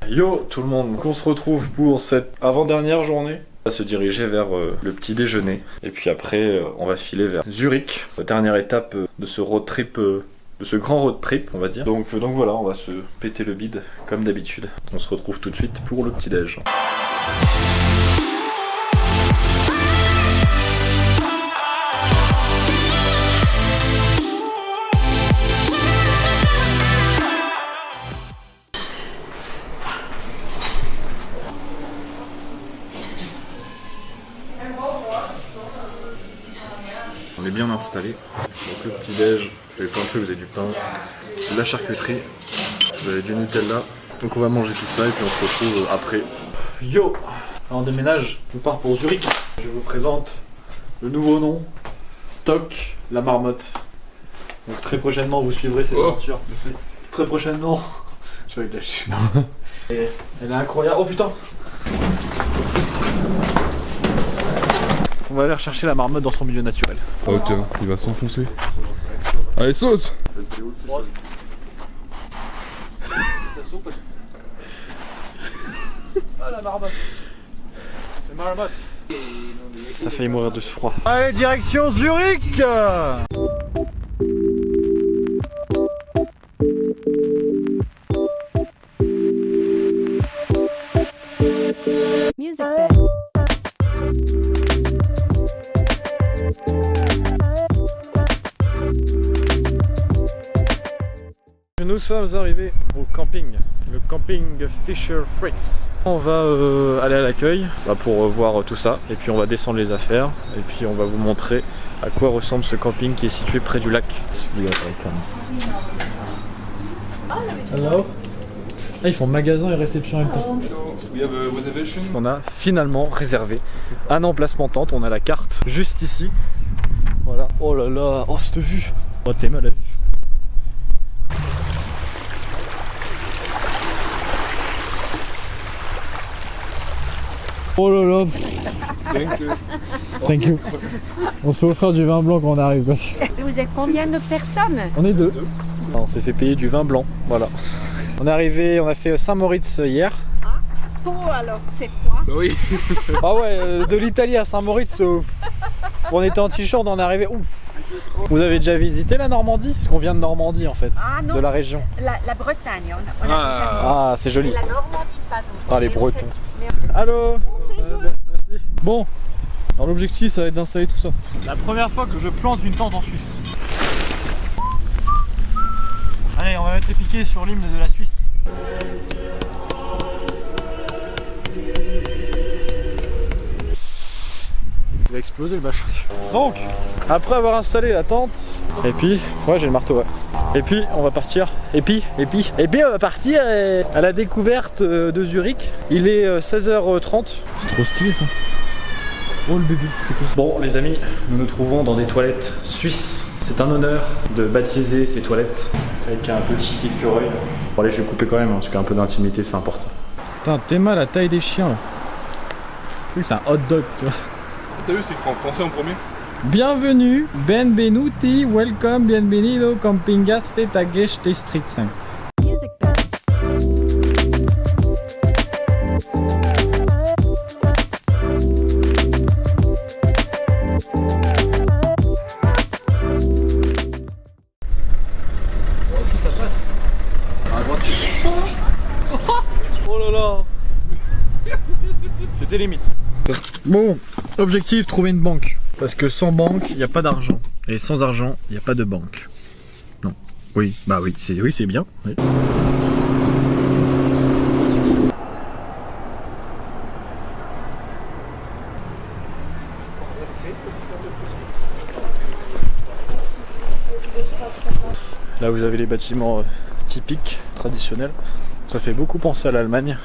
Yo tout le monde, on se retrouve pour cette avant-dernière journée. On va se diriger vers le petit déjeuner. Et puis après, on va filer vers Zurich. Dernière étape de ce road trip, de ce grand road trip, on va dire. Donc voilà, on va se péter le bide comme d'habitude. On se retrouve tout de suite pour le petit déj. On est bien installé. Donc le petit déj, vous avez plein de trucs, vous avez du pain, de la charcuterie, vous avez du Nutella. Donc on va manger tout ça et puis on se retrouve après. Yo, on déménage, on part pour Zurich. Je vous présente le nouveau nom, Toc la marmotte. Donc très prochainement vous suivrez ces aventures. Très prochainement. Je vais le lâcher. Et elle est incroyable. Oh putain. On va aller rechercher la marmotte dans son milieu naturel. Oh tiens, il va s'enfoncer. Allez, saute! Ah la marmotte. C'est marmotte. T'as failli mourir de froid. Allez, direction Zurich. Music bed. Nous sommes arrivés au camping, le camping Fisher Fritz. On va aller à l'accueil pour voir tout ça et puis on va descendre les affaires et puis on va vous montrer à quoi ressemble ce camping qui est situé près du lac. Hello. Ah, ils font magasin et réception en même temps. On a finalement réservé un emplacement tente, on a la carte juste ici. Voilà. Oh là là, oh cette vue. Oh t'es mal à vue. Oh là là. Thank you. On se fait offrir du vin blanc quand on arrive. Vous êtes combien de personnes? On est deux. On s'est fait payer du vin blanc, voilà. On est arrivé, on a fait Saint-Moritz hier. Ah, oh alors, c'est quoi? Bah oui. Ah ouais, de l'Italie à Saint-Moritz, on était en t-shirt, on est arrivé. Ouf. Vous avez déjà visité la Normandie? Parce qu'on vient de Normandie en fait, non, de la région. La Bretagne, on a déjà visité. Ah, c'est joli. Et la Normandie, pas encore. Ah, les Bretons. Allô. Merci. Bon, alors l'objectif ça va être d'installer tout ça. La première fois que je plante une tente en Suisse. Allez, on va mettre les piquets sur l'hymne de la Suisse. Il va exploser le bâche. Donc, après avoir installé la tente, et puis, ouais j'ai le marteau, ouais. Et puis on va partir, et puis on va partir à la découverte de Zurich. Il est 16h30. C'est trop stylé ça. Oh le bébé, c'est quoi ça? Bon les amis, nous nous trouvons dans des toilettes suisses. C'est un honneur de baptiser ces toilettes avec un petit écureuil. Bon allez je vais couper quand même, parce qu'un peu d'intimité c'est important. Putain, t'es mal la taille des chiens là. Tu sais que c'est un hot dog tu vois. T'as vu, c'est écrit en français en premier? Bienvenue, benvenuti, welcome, bienvenido, campingas de Tagesh District 5. Music bed. Si ça passe. À droite. Oh là là. C'était limite. Bon, objectif, trouver une banque. Parce que sans banque, il n'y a pas d'argent. Et sans argent, il n'y a pas de banque. Non. Oui, bah oui, c'est bien. Oui. Là, vous avez les bâtiments typiques, traditionnels. Ça fait beaucoup penser à l'Allemagne.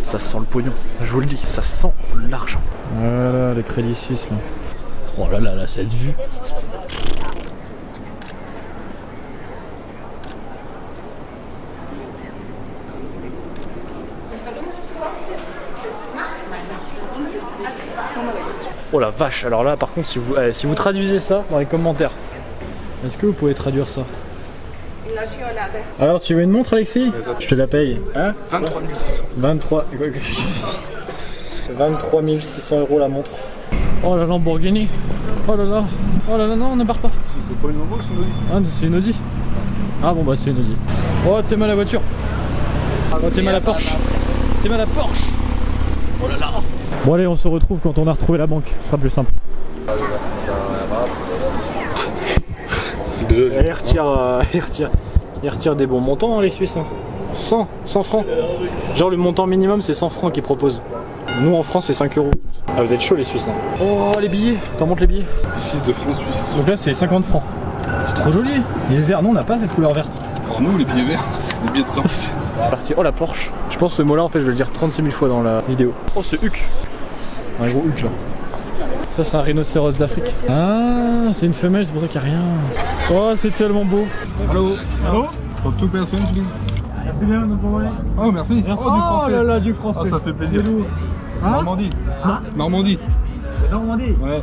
Ça sent le pognon, je vous le dis, ça sent l'argent. Voilà les crédits suisses là. Oh là là, là cette vue. Oh la vache, alors là par contre si vous traduisez ça dans les commentaires, est-ce que vous pouvez traduire ça? Alors tu veux une montre Alexis? Je te la paye. Hein? 23 600. 23 600 € la montre. Oh la Lamborghini. Oh là là. Oh là là, non, on ne barre pas. C'est pas une Lambo, c'est une Audi. Ah, c'est une Audi. Ah bon bah c'est une Audi. Oh t'es mal la voiture. Oh t'es mal la Porsche. T'es mal la Porsche. Oh là là. Bon allez, on se retrouve quand on a retrouvé la banque. Ce sera plus simple. Il retire des bons montants hein, les Suisses. Hein. 100 francs. Genre le montant minimum c'est 100 francs qu'ils proposent. Nous en France c'est 5 €. Ah vous êtes chaud les Suisses. Hein. Oh les billets, t'en montes les billets. 6 de francs suisses. Donc là c'est 50 francs. C'est trop joli. Les verts, non on n'a pas cette couleur verte. Alors nous les billets verts, c'est des billets de 100. Parti. Oh la Porsche. Je pense que ce mot là en fait je vais le dire 36 000 fois dans la vidéo. Oh ce Huc. Un gros Huc là. Ça c'est un rhinocéros d'Afrique. Ah c'est une femelle, c'est pour ça qu'il n'y a rien. Oh c'est tellement beau. Allô. For two person please. Merci bien de nous envoyer. Oh merci. Merci. Oh du français. Oh là là du français. Ah, ça fait plaisir. Hein? Normandie. Normandie. Normandie. Ouais.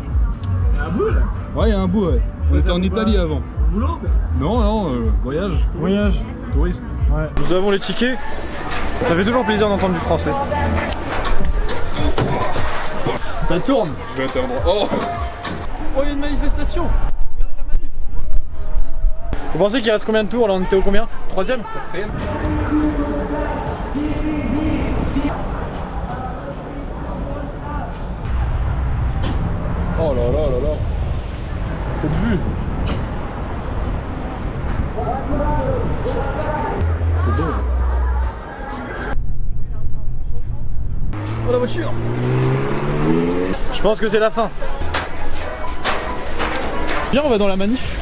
Il y a un bout là. Ouais, il y a un bout, ouais. On était en Italie avant. Boulot. Non, voyage. Voyage. Touriste. Ouais. Nous avons les tickets. Ça fait toujours plaisir d'entendre du français. Ça tourne. Je vais attendre. Oh. Oh, il y a une manifestation. Regardez la manif. Vous pensez qu'il reste combien de tours? Là on était au combien? 3ème? 4ème. Oh là là là là. Cette vue. C'est beau. Oh la voiture. Je pense que c'est la fin. Viens on va dans la manif.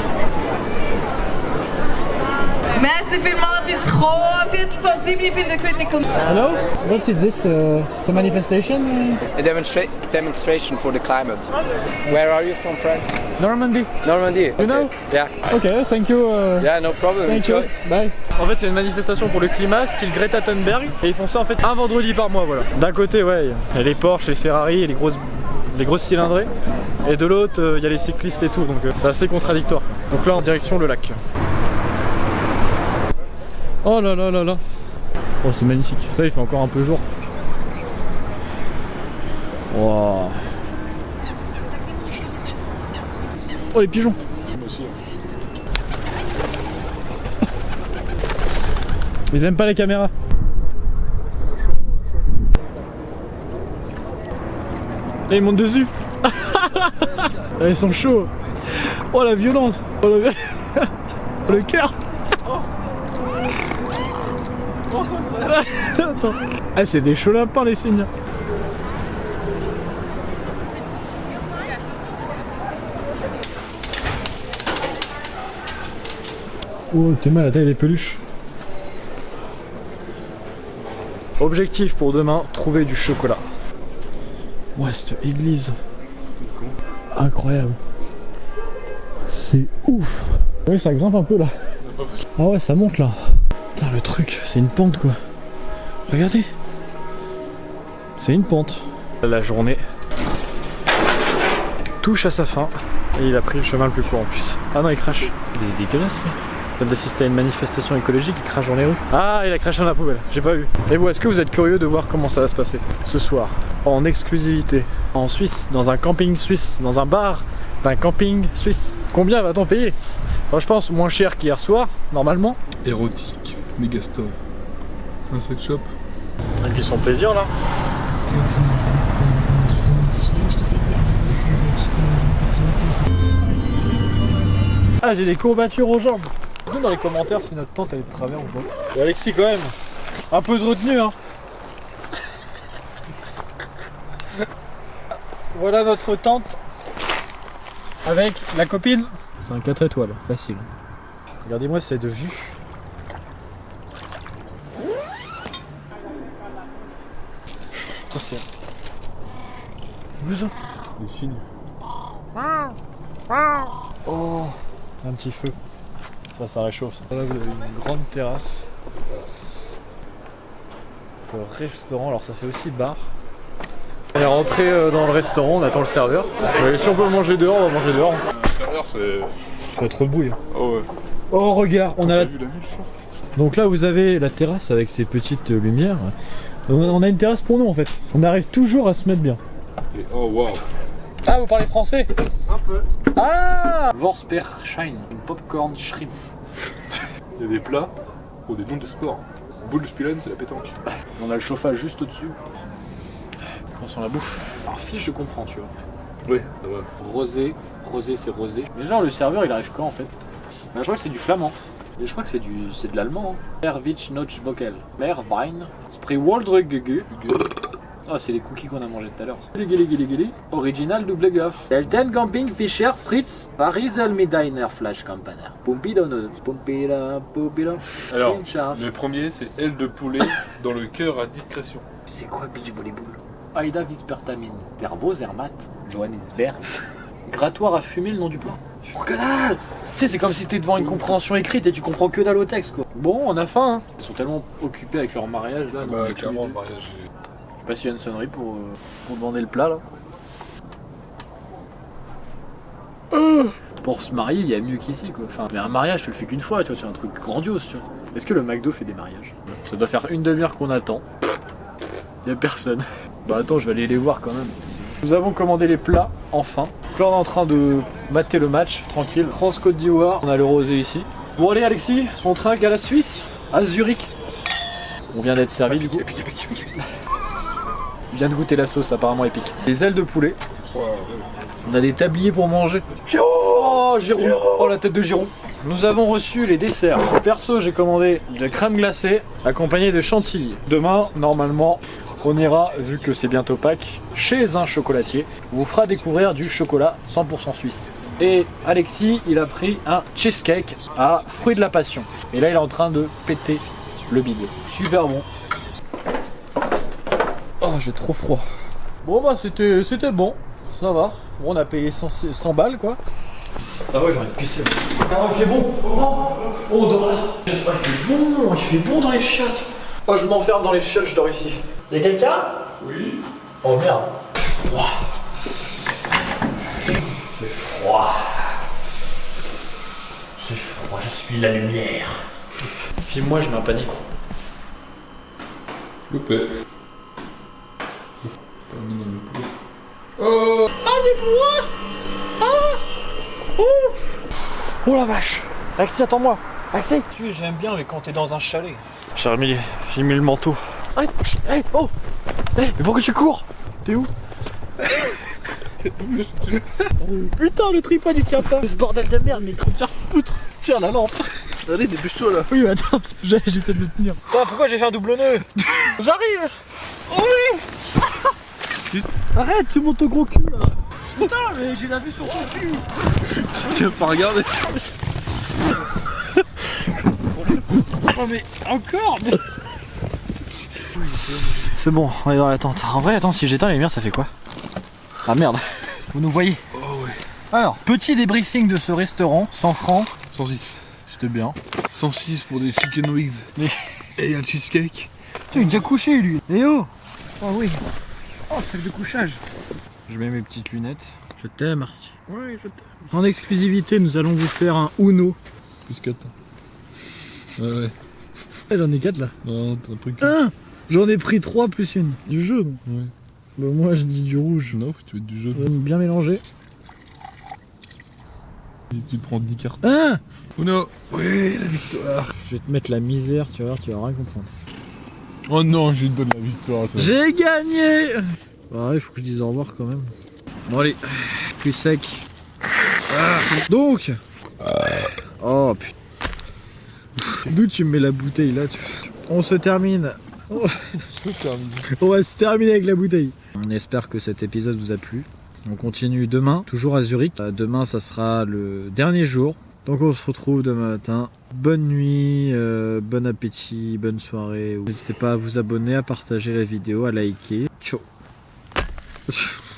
Merci vielmals fürs Kommen. Viertel vor 7 ich finde Critical. Hello? What is this? It's a manifestation? A demonstration for the climate. Where are you from, France? Normandy. Normandy. You know? Yeah. Ok, thank you. Yeah, no problem. Thank you. Enjoy. Bye. En fait, c'est une manifestation pour le climat, style Greta Thunberg. Et ils font ça en fait un vendredi par mois, voilà. D'un côté, ouais, il y a les Porsche, les Ferrari et les grosses cylindrées. Et de l'autre, il y a les cyclistes et tout. Donc c'est assez contradictoire. Donc là, en direction le lac. Oh là là là là. Oh, c'est magnifique. Ça, il fait encore un peu jour. Wow. Oh, les pigeons. Moi aussi. Ils aiment pas les caméras. Là, ils montent dessus. Là, ils sont chauds. Oh la violence. Oh le, oh, le cœur. Attends. Ah c'est des chauds lapins les signes. Oh t'es mal à la taille des peluches. Objectif pour demain, trouver du chocolat. Ouais cette église. Incroyable. C'est ouf. Oui ça grimpe un peu là. Ah ouais ça monte là. Putain le truc, c'est une pente quoi. Regardez. C'est une pente. La journée touche à sa fin. Et il a pris le chemin le plus court en plus. Ah non il crache. C'est dégueulasse lui. Il vient d'assister à une manifestation écologique, il crache dans les rues. Ah il a craché dans la poubelle, j'ai pas vu. Et vous, est-ce que vous êtes curieux de voir comment ça va se passer ce soir? En exclusivité. En Suisse, dans un camping suisse, dans un bar d'un camping suisse. Combien va-t-on payer? Bon, je pense moins cher qu'hier soir, normalement. Érotique. Megastore. Sunset Shop. Il fait son plaisir là. Ah j'ai des courbatures aux jambes. Dites-nous dans les commentaires si notre tente elle est de travers ou pas. Et Alexis quand même, un peu de retenue hein. Voilà notre tente avec la copine. C'est un 4 étoiles, facile. Regardez-moi cette vue. Putain c'est... Déjà Les signes. Oh, un petit feu. Ça réchauffe. Ça. Là, vous avez une grande terrasse. Le restaurant, alors ça fait aussi bar. On est rentré dans le restaurant, on attend le serveur. Si on peut manger dehors, on va manger dehors. L'intérieur, c'est. Pas trop de bruit. Oh ouais. Oh regarde, on a la... vu la mule, Flo? Donc là vous avez la terrasse avec ses petites lumières. On a une terrasse pour nous en fait. On arrive toujours à se mettre bien. Et oh waouh. Ah, vous parlez français? Un peu. Ah, Vorsperschein, une popcorn shrimp. Il y a des plats ou des noms de sport. Bullspielen, c'est la pétanque. On a le chauffage juste au-dessus. On sent la bouffe. Alors fiche, je comprends, tu vois. Oui, ça va. Rosé, c'est rosé. Mais genre le serveur il arrive quand en fait? Bah, je crois que c'est du flamand. Et je crois que c'est de l'allemand. Erwich Notch Vocal. Mer, Wein, Spreewaldrugge. Ah, c'est les cookies qu'on a mangé tout à l'heure. Original double gaff. Delten Camping Fischer Fritz Parisel Diner Flash Campaner. Pompida. Alors, le premier, c'est aile de poulet dans le cœur à discrétion. C'est quoi beach volleyball? Aida Vispertamine. Terbo Zermatt. Johannesberg. Grattoir à fumer le nom du plat. Oh que dalle! Tu sais, c'est comme si t'es devant une compréhension écrite et tu comprends que dalle au texte quoi. Bon, on a faim hein. Ils sont tellement occupés avec leur mariage là. Bah, clairement, le mariage. Je sais pas s'il y a une sonnerie pour demander le plat là. Pour se marier, il y a mieux qu'ici quoi. Enfin, mais un mariage, tu le fais qu'une fois, tu vois, c'est un truc grandiose, tu vois. Est-ce que le McDo fait des mariages? Ça doit faire une demi-heure qu'on attend. Il y a personne. Bah attends, je vais aller les voir quand même. Nous avons commandé les plats, enfin. Donc là, on est en train de mater le match, tranquille. France-Côte d'Ivoire, on a le rosé ici. Bon allez Alexis, on trinque à la Suisse, à Zurich. On vient d'être servi du coup. Je viens de goûter la sauce apparemment épique. Des ailes de poulet. On a des tabliers pour manger. Oh, Giron. Oh, la tête de Giron. Nous avons reçu les desserts. Perso, j'ai commandé de la crème glacée accompagnée de chantilly. Demain, normalement, on ira, vu que c'est bientôt Pâques, chez un chocolatier. On vous fera découvrir du chocolat 100% suisse. Et Alexis, il a pris un cheesecake à fruits de la passion. Et là, il est en train de péter le bide. Super bon. Oh, j'ai trop froid. Bon bah c'était bon, ça va. Bon, on a payé 100 balles quoi. Ah ouais, j'ai envie de pisser. Ah, il fait bon. Oh, dors là. Il fait bon dans les chiottes. Oh, je m'enferme dans les chiottes, je dors ici. Y'a quelqu'un? Oui. Oh merde. Froid. C'est froid. C'est froid, je suis la lumière. Filme-moi, je mets un panier. Loupé. Oh, j'ai froid. Oh la vache. Alexis, attends-moi. Alexis, j'aime bien mais quand t'es dans un chalet. J'ai mis le manteau. Arrête. Hey, oh. Hey, mais pourquoi tu cours? T'es où? Putain, le tripod il tient pas. Ce bordel de merde, mais il est en train de se faire foutre. Tiens la lampe. Allez, dépêche-toi là. Oui, mais attends, j'essaie de le tenir. Putain, pourquoi j'ai fait un double nœud? J'arrive. Oui. Arrête, tu montes au gros cul là. Putain, mais j'ai la vue sur ton cul. Tu vas pas regarder. Oh mais encore mais... C'est bon, on est dans la tente. En vrai, attends, si j'éteins les lumières, ça fait quoi? Ah merde, vous nous voyez? Oh ouais. Alors, petit débriefing de ce restaurant, 100 francs. 106. C'était bien. 106 pour des chicken wings. Mais... Et un cheesecake. Putain, il est déjà couché lui. Eh oh. Oh oui. Oh, sac de couchage. Je mets mes petites lunettes. Je t'aime, Marty. Oui, je t'aime. En exclusivité, nous allons vous faire un Uno. Plus 4. Ouais. J'en ai 4 là. Non, t'as pris que... J'en ai pris 3 plus une. Du jaune. Ouais. Bah moi je dis du rouge. Non, tu veux du jaune. J'aime bien mélanger. Si tu prends 10 cartes. Oh non. Oui, la victoire. Je vais te mettre la misère, tu vas voir, tu vas rien comprendre. Oh non, je lui donne la victoire. Ça. J'ai gagné. Bah ouais, il faut que je dise au revoir quand même. Bon allez, plus sec. Donc. Oh putain. D'où tu me mets la bouteille là? On se termine. On va se terminer avec la bouteille. On espère que cet épisode vous a plu. On continue demain, toujours à Zurich. Demain, ça sera le dernier jour. Donc on se retrouve demain matin. Bonne nuit, bon appétit, bonne soirée. N'hésitez pas à vous abonner, à partager la vidéo, à liker. Ciao.